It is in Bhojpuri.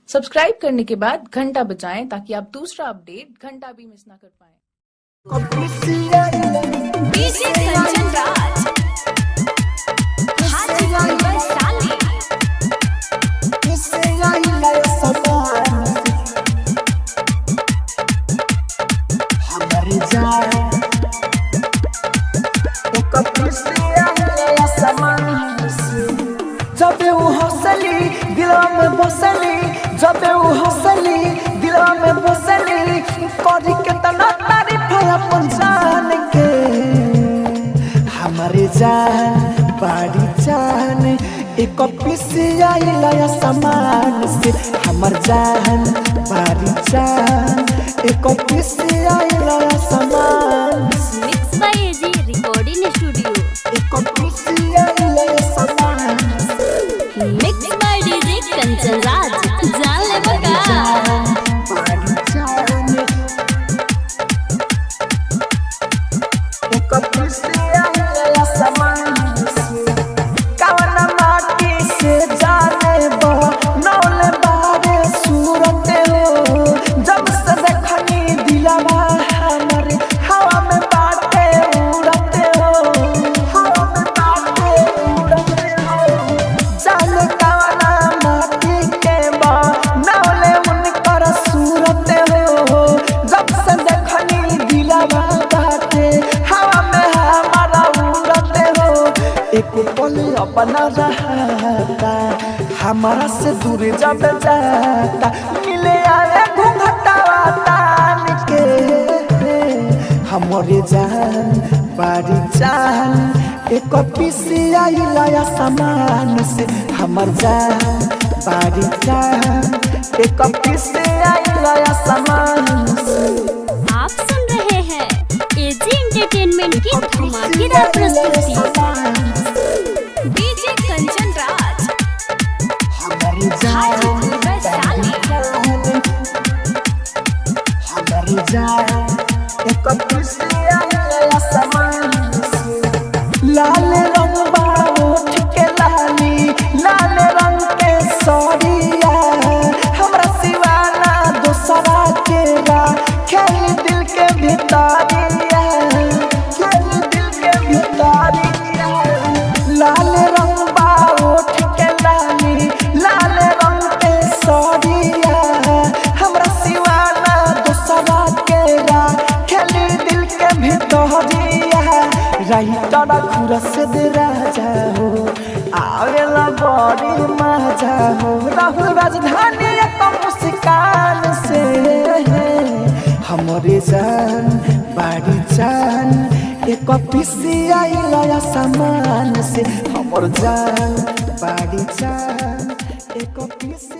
सब्सक्राइब करने के बाद घंटा बजाएं ताकि आप दूसरा अपडेट घंटा भी मिस ना कर पाएं। डीजे कंचन राज हाजीपुर वैशाली जब वो हंसली दिलवा में बसली, जब वो हंसली दिलवा में बसली, करी के तना तारीफ अपन जान के। हमारे जान बड़ी जान एक पिसिया लाया सामान से, हमार जान बड़ी जान एक पिसिया लाया सामान से। Mix by AG recording studio एक पिसिया लाया सामान से। Mix by DJ Kanchan Raj जान ले बका बड़ी जान एक पिसिया लाया सामान से। कवन माटी से जाने बो नौले बारे सूरत हो, जब से देखनी दिलवा हमारे हवा में बाटे उड़ते हो, हवा में बाटे उड़ते हो। जाने कवन माटी के बो नौले उनकर सूरत हो, जब से देखनी दिलवा बाटे हवा में हमारा उड़ते हो। एक पल अपना रहता हमारा से दूर जब जाता, मिले आए घूंघटावा तान के। हमारे जान बड़ी जान एक पिसिया लाया सामान से, हमार जान बड़ी जान एक पिसिया लाया सामान से। आप सुन रहे हैं एजी एंटरटेनमेंट की धमाकेदार प्रस्तुति डीजे कंचन राज हमारी हाजीपुर वैशाली हमारी जान एक पिसिया लाया सामान से। लाल रंग बाहोठ के लाली, लाल रंग के सौरिया, हमरा सिवाना दूसरा के रा खेल दिल के भितारिया, खेल दिल के भितारिया। लाल रंग बाहोठ के लाली, लाल रंग के सौरिया, हमरा सिवाना दूसरा के रा खेल दिल के भितारिया। रही तोरा खुरस दे राजा हो, आवेला बड़ी मजा हो। राहुल राजधानी एक मुस्कान से, हमारे जान बड़ी जान एक पिसिया लाया सामान से, हमर जान बड़ी जान एक पिसिया